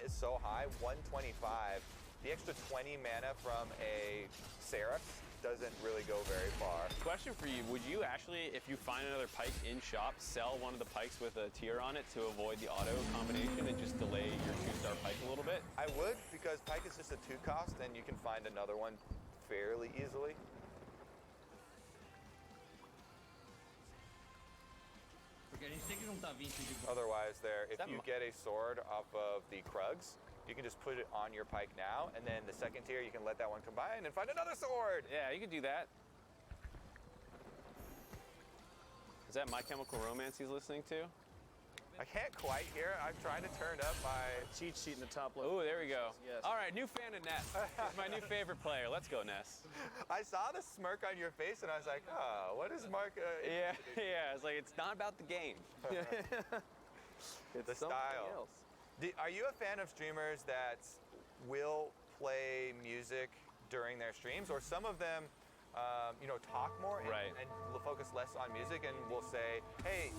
is so high, 125. The extra 20 mana from a Seraph doesn't really go very far. Question for you, would you actually, if you find another pike in shop, sell one of the pikes with a tier on it to avoid the auto combination and just delay your 2-star pike a little bit? I would, because pike is just a 2 cost and you can find another one fairly easily. Otherwise there, if you get a sword off of the Krugs, you can just put it on your pike now, and then the second tier you can let that one combine and find another sword. Yeah, you could do that. Is that My Chemical Romance he's listening to? I can't quite hear it. I'm trying to turn up my cheat sheet in the top left. Oh, there we go. Yes. All right, new fan of Ness. He's my new favorite player. Let's go, Ness. I saw the smirk on your face and I was like, oh, what is Mark? Yeah, it's like, it's not about the game. It's the style. Else. Are you a fan of streamers that will play music during their streams, or some of them talk more and focus less on music and will say, hey,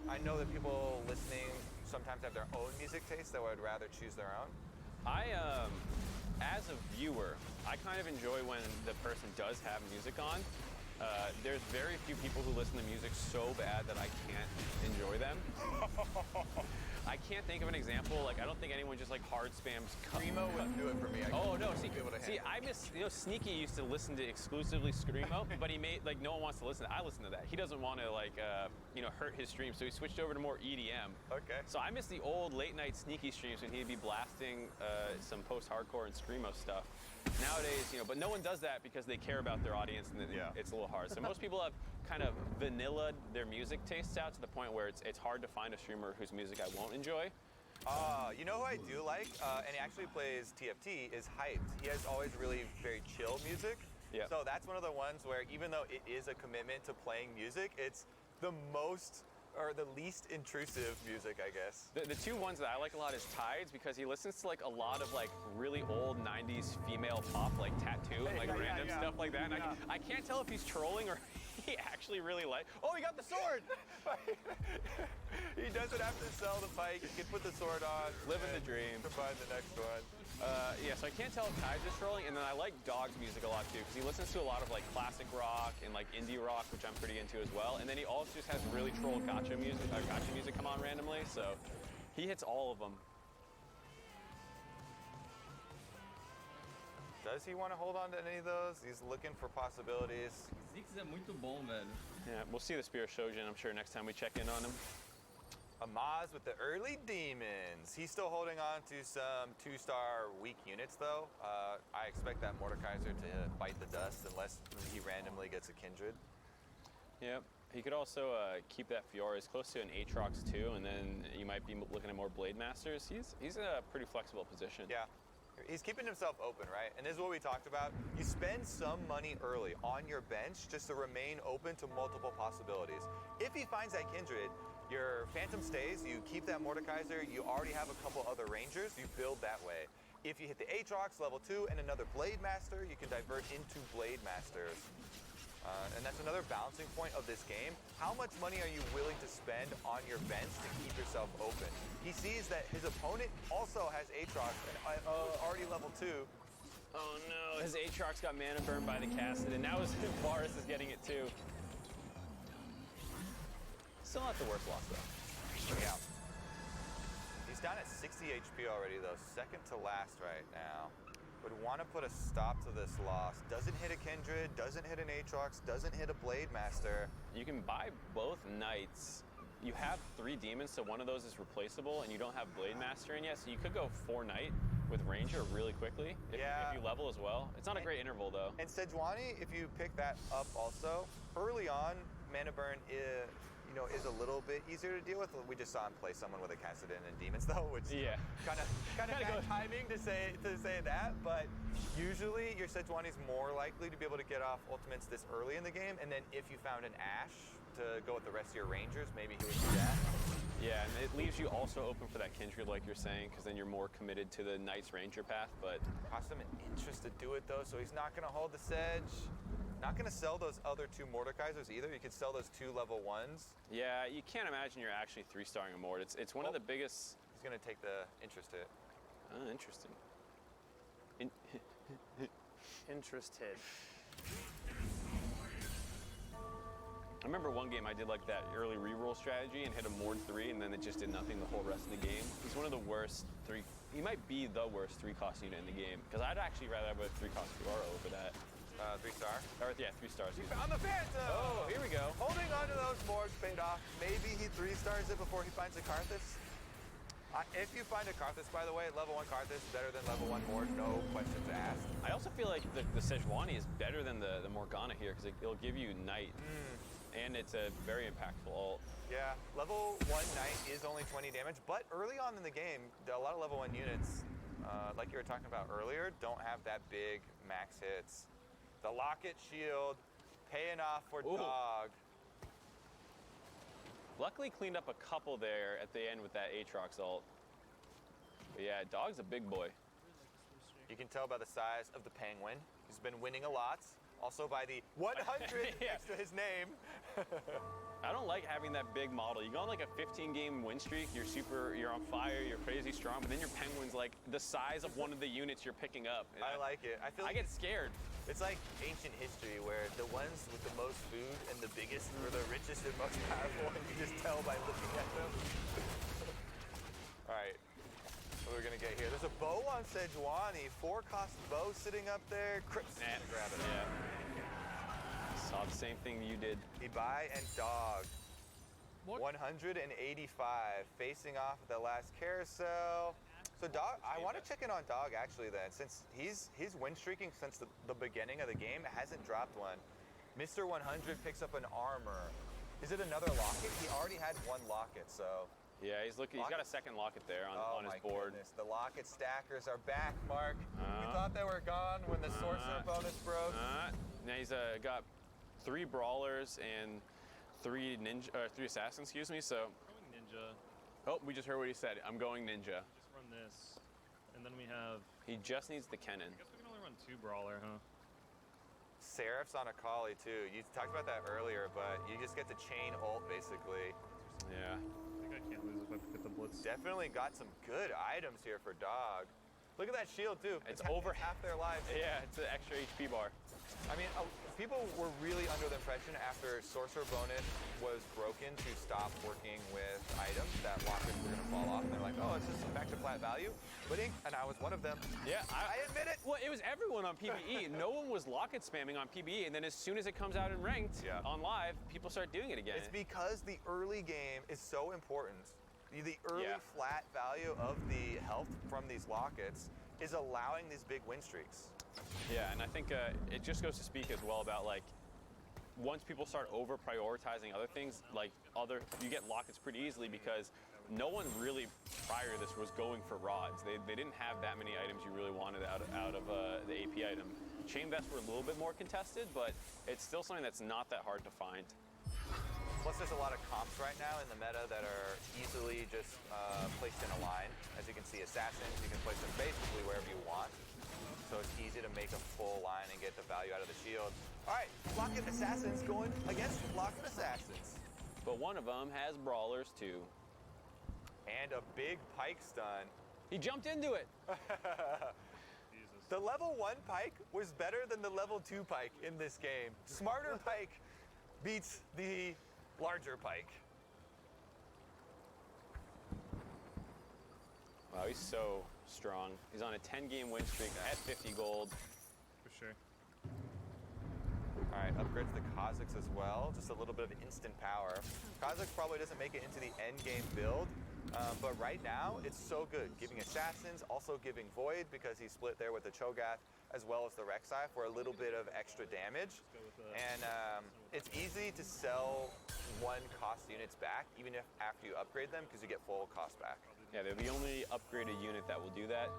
I know that people listening sometimes have their own music taste that would rather choose their own? As a viewer, I kind of enjoy when the person does have music on. There's very few people who listen to music so bad that I can't enjoy them. I can't think of an example. Like, I don't think anyone just like hard spams. Screamo wouldn't do it for me. I miss, Sneaky used to listen to exclusively Screamo, but he made, like, no one wants to listen to. I listen to that. He doesn't want to, like, hurt his stream, so he switched over to more EDM. Okay. So I miss the old late night Sneaky streams when he'd be blasting some post-hardcore and Screamo stuff. Nowadays, but no one does that because they care about their audience and it's a little hard. So most people have kind of vanilla'd their music tastes out to the point where it's hard to find a streamer whose music I won't enjoy. You know who I do like, and he actually plays TFT, is Hyped. He has always really very chill music. Yeah. So that's one of the ones where even though it is a commitment to playing music, it's the least intrusive music, I guess. The two ones that I like a lot is Tides, because he listens to like a lot of like really old 90s female pop, like Tattoo and like random stuff like that. And I can't tell if he's trolling or he actually really oh, he got the sword! He doesn't have to sell the pike, he can put the sword on. Living the dream. Find the next one. So I can't tell if Tides is trolling, and then I like Dog's music a lot too, because he listens to a lot of like classic rock and like indie rock, which I'm pretty into as well. And then he also just has really troll gotcha music come on randomly, so he hits all of them. Does he want to hold on to any of those? He's looking for possibilities. Ziggs é muito bom, velho. Yeah, we'll see the Spear Shojin, I'm sure, next time we check in on him. Amaz with the early demons. He's still holding on to some 2-star weak units, though. I expect that Mordekaiser to bite the dust unless he randomly gets a Kindred. Yep. He could also keep that Fiora as close to an Aatrox too, and then you might be looking at more Blade Masters. He's in a pretty flexible position. Yeah. He's keeping himself open, right? And this is what we talked about. You spend some money early on your bench just to remain open to multiple possibilities. If he finds that Kindred, your Phantom stays, you keep that Mordekaiser, you already have a couple other Rangers, you build that way. If you hit the Aatrox level 2 and another Blade Master, you can divert into Blade Masters. And that's another balancing point of this game. How much money are you willing to spend on your bench to keep yourself open? He sees that his opponent also has Aatrox and already level 2. Oh no, his Aatrox got mana burned by the Cassid, and now his Varus is getting it too. Still not the worst loss though. Yeah. He's down at 60 HP already though, second to last right now. Would want to put a stop to this loss. Doesn't hit a Kindred, doesn't hit an Aatrox, doesn't hit a Blade Master. You can buy both Knights. You have 3 demons, so one of those is replaceable, and you don't have Blade Master in yet, so you could go 4 Knight with Ranger really quickly if you level as well. It's not a great interval though. And Sejuani, if you pick that up also, early on, mana burn is a little bit easier to deal with. We just saw him play someone with a Kassadin and Demons though, which kind of bad timing to say that, but usually your Sejuani's more likely to be able to get off ultimates this early in the game, and then if you found an Ashe to go with the rest of your Rangers, maybe he would do that. Yeah, and it leaves you also open for that Kindred like you're saying, because then you're more committed to the Knight's Ranger path, but... Cost him an interest to do it though, so he's not going to hold the Sedge. Not going to sell those other 2 Mordekaisers either. You could sell those 2 level 1s. Yeah, you can't imagine you're actually 3-starring a Mord. It's one of the biggest He's gonna take the interest hit. Oh, interesting. Interest hit. I remember one game I did like that early reroll strategy and hit a Mord 3, and then it just did nothing the whole rest of the game. He's one of the worst three. He might be the worst 3-cost unit in the game, because I'd actually rather have a 3-cost Furora over that. 3-star. Or yeah, 3 stars. He found the Phantom! Oh, here we go. Holding on to those Morgs paid off. Maybe he 3-stars it before he finds a Karthus. If you find a Karthus, by the way, level 1 Karthus better than level 1 Morg, no questions asked. I also feel like the Sejuani is better than the Morgana here, because it'll give you Knight. And it's a very impactful ult. Yeah, level 1 Knight is only 20 damage, but early on in the game, a lot of level 1 units, like you were talking about earlier, don't have that big max hits. The Locket Shield, paying off for Ooh. Dog. Luckily cleaned up a couple there at the end with that Aatrox ult. But yeah, Dog's a big boy. You can tell by the size of the penguin. He's been winning a lot. Also by the 100 Yeah. next to his name. I don't like having that big model. You go on like a 15-game win streak, you're on fire, you're crazy strong, but then your penguin's like the size of one of the units you're picking up. I like it. I feel like I get scared. it's like ancient history where the ones with the most food and the biggest were the richest and most powerful, and you just tell by looking at them. All right, what are we gonna get here? There's a bow on Sejuani, 4-cost bow sitting up there. Crips is gonna grab it. Yeah. Saw the same thing you did. Ibai and Dog. What? 185, facing off at the last carousel. So Dog, I want to check in on Dog actually then, since he's win streaking since the beginning of the game, hasn't dropped one. Mr. 100 picks up an armor. Is it another locket? He already had one locket, so. Yeah, he's got a second locket there on his board. Goodness. The locket stackers are back, Mark. We thought they were gone when the sorcerer bonus broke. Now he's got 3 brawlers and 3 assassins, excuse me. So. Going ninja. Oh, we just heard what he said. I'm going ninja. Just run this, and then we have. He just needs the cannon. I guess we can only run 2 brawler, huh? Seraph's on a Akali too. You talked about that earlier, but you just get the chain ult basically. Yeah. I think I can't lose if I get the blitz. Definitely got some good items here for Dog. Look at that shield too. It's over half their lives. Yeah, it's an extra HP bar. I mean, people were really under the impression after Sorcerer Bonus was broken to stop working with items that lockers were going to fall off. And they're like, oh, it's just back to flat value. But and I was one of them. Yeah, I admit it. Well, it was everyone on PvE. No one was locket spamming on PvE, and then as soon as it comes out in ranked on live, people start doing it again. It's because the early game is so important. The early flat value of the health from these lockets is allowing these big win streaks. Yeah, and I think it just goes to speak as well about like once people start over prioritizing other things, like you get lockets pretty easily because no one really prior to this was going for rods. They didn't have that many items you really wanted out of the AP item. Chain vests were a little bit more contested, but it's still something that's not that hard to find. Plus, there's a lot of comps right now in the meta that are easily just placed in a line. As you can see, assassins, you can place them basically wherever you want. So it's easy to make a full line and get the value out of the shield. All right, Locket Assassins going against Locket Assassins. But one of them has brawlers too. And a big pike stun. He jumped into it. Jesus. The level 1 pike was better than the level 2 pike in this game. Smarter pike beats the larger pike. Wow, he's so strong. He's on a 10-game win streak at 50 gold. For sure. All right, upgrade to the Kha'Zix as well. Just a little bit of instant power. Kha'Zix probably doesn't make it into the end game build, but right now it's so good. Giving assassins, also giving Void because he split there with the Cho'Gath as well as the Rek'Sai for a little bit of extra damage. And it's easy to sell 1-cost units back even if after you upgrade them because you get full cost back. Yeah, they're the only upgraded unit that will do that.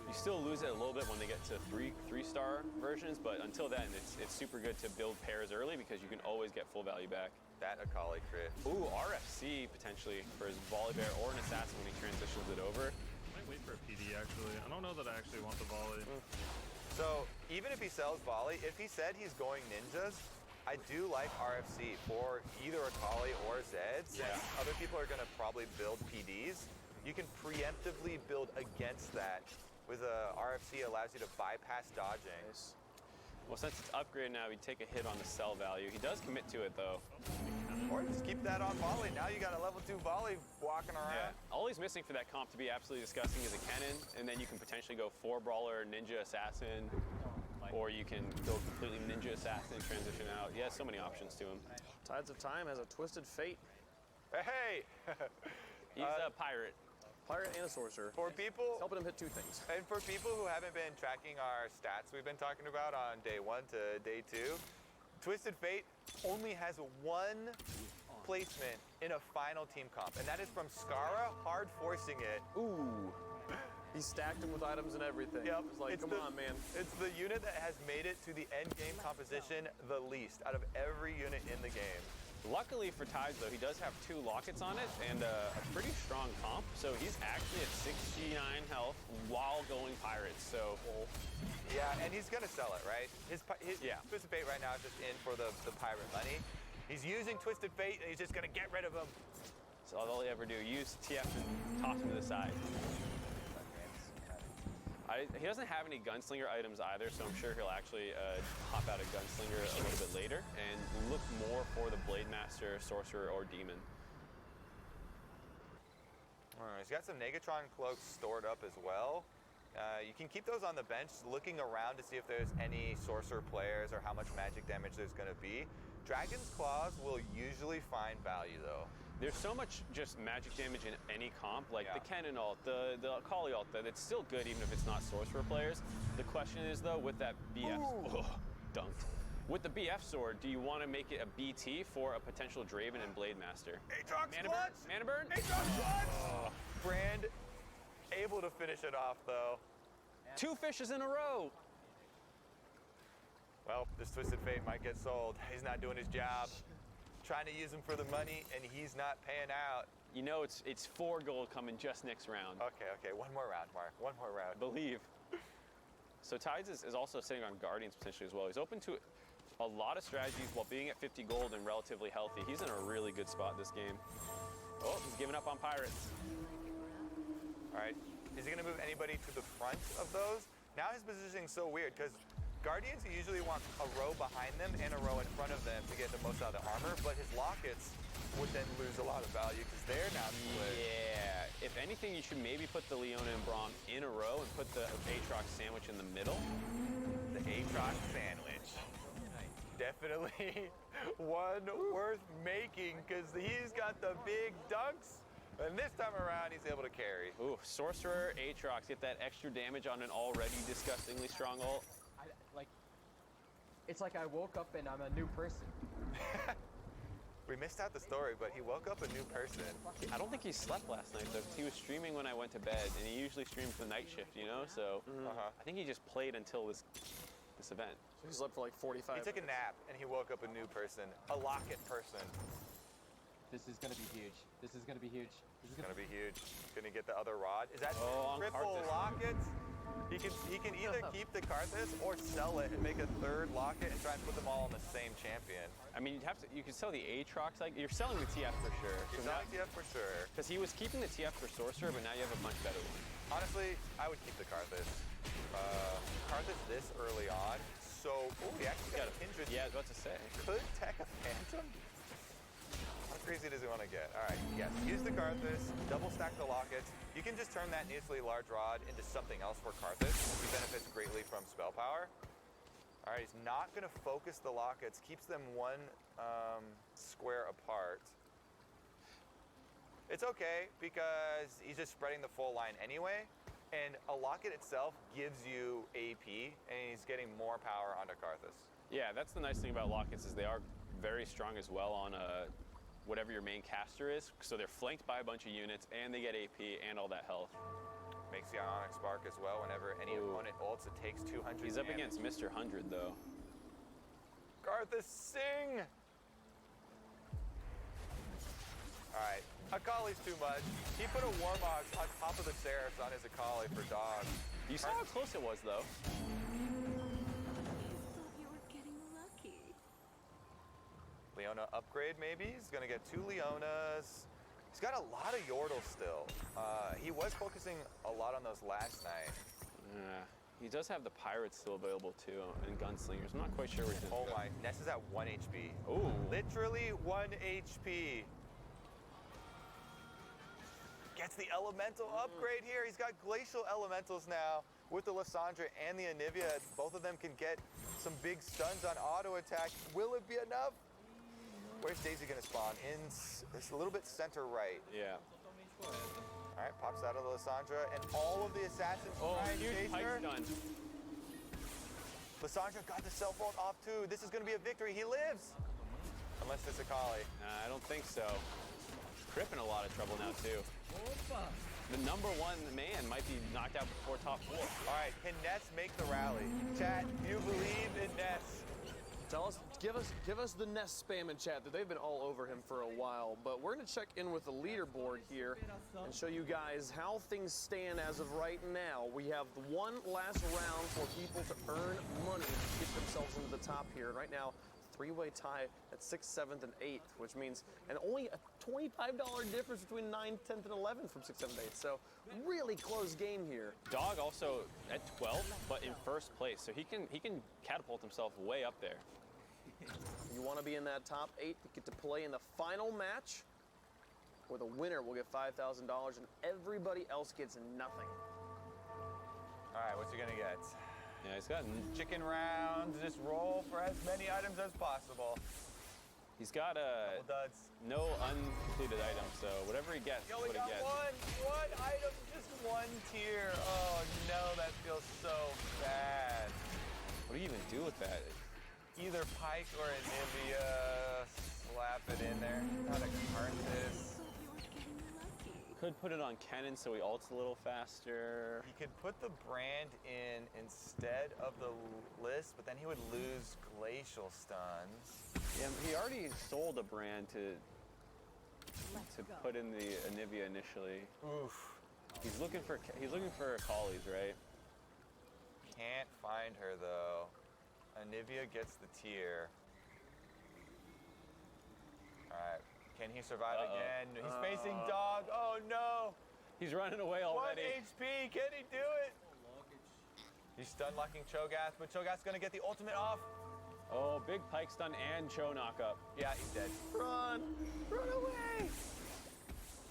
You still lose it a little bit when they get to three-star versions, but until then, it's super good to build pairs early because you can always get full value back. That Akali crit. Ooh, RFC potentially for his Volley Bear or an Assassin when he transitions it over. I might wait for a PD actually. I don't know that I actually want the volley. So even if he sells volley, if he said he's going ninjas, I do like RFC for either Akali or Zed, since other people are going to probably build PDs. you can preemptively build against that. With a RFC, allows you to bypass dodging. Nice. Well, since it's upgraded now, he'd take a hit on the cell value. He does commit to it, though. Or just keep that on volley. Now you got a level 2 volley walking around. Yeah. All he's missing for that comp to be absolutely disgusting is a cannon, and then you can potentially go 4 brawler, ninja assassin, or you can go completely ninja assassin, transition out. He has so many options to him. Tides of Time has a Twisted Fate. Hey! He's a pirate. Pirate and a sorcerer. For people, Helping him hit 2 things. and for people who haven't been tracking our stats we've been talking about on day 1 to day 2, Twisted Fate only has 1 placement in a final team comp, and that is from Skara, hard forcing it. Ooh. He stacked him with items and everything. Yep. It's like, come on, man. It's the unit that has made it to the end game composition the least out of every unit in the game. Luckily for Tides, though, he does have 2 lockets on it and a pretty strong comp, so he's actually at 69 health while going pirates, so... Yeah, and he's gonna sell it, right? His Twisted Fate right now is just in for the pirate money. He's using Twisted Fate, and he's just gonna get rid of him. So all he ever do, use TF and toss him to the side. He doesn't have any gunslinger items either, so I'm sure he'll actually hop out a gunslinger a little bit later and look more for the Blade Master, Sorcerer, or Demon. All right, he's got some Negatron cloaks stored up as well. You can keep those on the bench, looking around to see if there's any Sorcerer players or how much magic damage there's gonna be. Dragon's Claws will usually find value though. There's so much just magic damage in any comp, like the Cannon ult, the Akali ult, that it's still good even if it's not Sorcerer players. The question is though, with that BF, dunked. With the BF sword, do you want to make it a BT for a potential Draven and Blade Master? Aatrox Mana burn? Mana burn? Aatrox clutch! Brand able to finish it off though. 2 fishes in a row. Well, this Twisted Fate might get sold. He's not doing his job. Trying to use him for the money, and he's not paying out. You know it's 4 gold coming just next round. Okay, one more round, Mark. One more round. Believe. So Tides is also sitting on Guardians potentially as well. He's open to a lot of strategies while being at 50 gold and relatively healthy. He's in a really good spot this game. Oh, he's giving up on Pirates. All right, is he gonna move anybody to the front of those? Now his positioning's so weird, because Guardians, you usually want a row behind them and a row in front of them to get the most out of the armor, but his lockets would then lose a lot of value because they're now split. Yeah, if anything, you should maybe put the Leona and Braum in a row and put the Aatrox sandwich in the middle. The Aatrox sandwich. Definitely one worth making because he's got the big dunks. And this time around, he's able to carry. Ooh, Sorcerer, Aatrox, get that extra damage on an already disgustingly strong ult. It's like I woke up and I'm a new person. We missed out the story, but he woke up a new person. I don't think he slept last night, though. He was streaming when I went to bed, and he usually streams the night shift, you know? So I think he just played until this event. So he slept for like 45 He took a nap, and he woke up a new person, a locket person. This is gonna be huge. This is gonna be huge. This is Gonna be huge. Gonna get the other rod. Is that on triple Karthus. lockets? He can either keep the Karthus or sell it and make a 3rd locket and try and put them all on the same champion. I mean, you could sell the Aatrox. Like, you're selling the TF for sure. He's selling TF for sure. Because he was keeping the TF for Sorcerer, but now you have a much better one. Honestly, I would keep the Karthus. Karthus this early on. So, he actually got a Kindred. Yeah, I was about to say. Could tech a Phantom? How crazy does he want to get? All right, yes, use the Karthus, double stack the lockets. You can just turn that needlessly large rod into something else for Karthus. He benefits greatly from spell power. All right, he's not going to focus the lockets, keeps them 1 square apart. It's okay because he's just spreading the full line anyway. And a locket itself gives you AP, and he's getting more power onto Karthus. Yeah, that's the nice thing about lockets is they are very strong as well on whatever your main caster is. So they're flanked by a bunch of units, and they get AP and all that health. Makes the Ionic Spark as well. Whenever any opponent ults, it takes 200 He's up damage. against Mr. 100, though. Karthus, sing! All right, Akali's too much. He put a Warmogs on top of the Seraphs on his Akali for dogs. You saw how close it was, though. Leona upgrade, maybe? He's gonna get 2 Leonas. He's got a lot of Yordle still. He was focusing a lot on those last night. Yeah. He does have the Pirates still available too, and Gunslingers. I'm not quite sure what he's Oh my, Ness is at 1 HP. Ooh. Literally 1 HP. Gets the Elemental upgrade here. He's got Glacial Elementals now with the Lysandra and the Anivia. Both of them can get some big stuns on auto attack. Will it be enough? Where's Daisy gonna spawn? It's a little bit center right. Yeah. All right, pops out of the Lysandra, and all of the assassins try and huge chase pike her. stun. Lysandra got the self ult off too. This is gonna be a victory. He lives. Unless it's a Kali. I don't think so. Crip in a lot of trouble now too. The #1 man might be knocked out before top 4. All right, can Ness make the rally? Chat, you believe in Ness? Tell us, give us the Nest spam in chat. They've been all over him for a while, but we're gonna check in with the leaderboard here and show you guys how things stand as of right now. We have one last round for people to earn money to get themselves into the top here. Right now, three-way tie at 6th, 7th, and 8th, which means, and only a $25 difference between 9th, 10th, and 11th from 6th, 7th, 8th. So really close game here. Dog also at 12, but in first place, so he can catapult himself way up there. You want to be in that top 8 to get to play in the final match, where the winner will get $5,000 and everybody else gets nothing. All right, what's he gonna get? Yeah, he's got Chicken rounds, just roll for as many items as possible. he's got Couple duds. no uncompleted items, so whatever he gets Yo, is we what he got gets. one item, just 1 tier. Oh no, that feels so bad. What do you even do with that? Either Pike or Anivia, slap it in there. Not a Karthus. Could put it on Kennen so he ults a little faster. He could put the brand in instead of the list, but then he would lose glacial stuns. Yeah, he already sold a brand to put in the Anivia initially. Oof. He's looking for Collies, right? Can't find her though. Anivia gets the tier. All right, can he survive again? He's facing Dog. Oh no! He's running away 1 already. HP. Can he do it? He's stun locking Cho'Gath, but Cho'Gath's gonna get the ultimate off. Oh, big pike stun and Cho knock up. Yeah, he's dead. Run! Run away!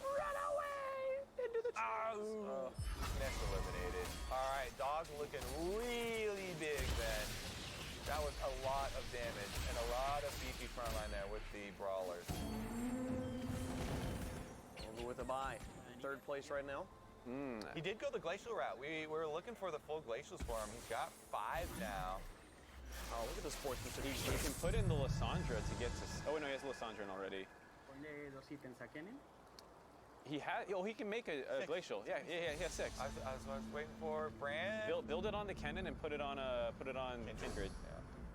Run away! Into the trees! Ness eliminated. All right, Dog looking really big then. That was a lot of damage and a lot of beefy frontline there with the brawlers. Over with a bye. 3rd place right now. He did go the glacial route. We were looking for the full glacials for him. He's got 5 now. Oh, look at the sportsmanship. He can put in the Lysandra to get to. Oh no, he has Lysandra in already. Ponle 2 ítems a Kennen. He has. Oh, he can make a glacial. Yeah, he has 6. I was waiting for Brand. Build it on the Kennen and put it on Kindred.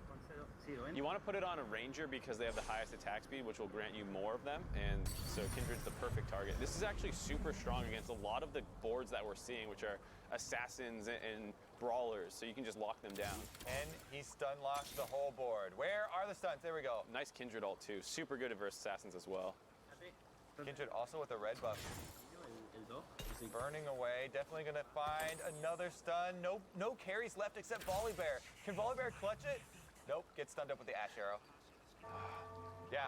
Con 0 You want to put it on a Ranger because they have the highest attack speed, which will grant you more of them, and so Kindred's the perfect target. This is actually super strong against a lot of the boards that we're seeing, which are assassins and brawlers, so you can just lock them down. And he stun locks the whole board. Where are the stuns? There we go. Nice Kindred ult too. Super good at versus assassins as well. Kindred also with a red buff. El 2. Burning away. Definitely gonna find another stun. No carries left except Volibear. Can Volibear clutch it? Nope. Gets stunned up with the Ash Arrow. Yeah.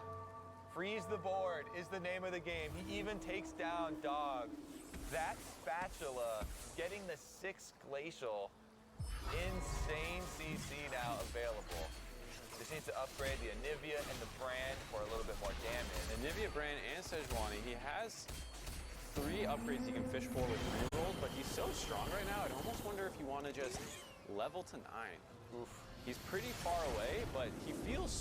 Freeze the board is the name of the game. He even takes down Dog. That spatula getting the 6th glacial. Insane CC now available. Just needs to upgrade the Anivia and the brand for a little bit more damage. Anivia, Brand, and Sejuani. He has 3 upgrades he can fish for with rerolls, but he's so strong right now, I'd almost wonder if you want to just level to 9. Oof. He's pretty far away, but he feels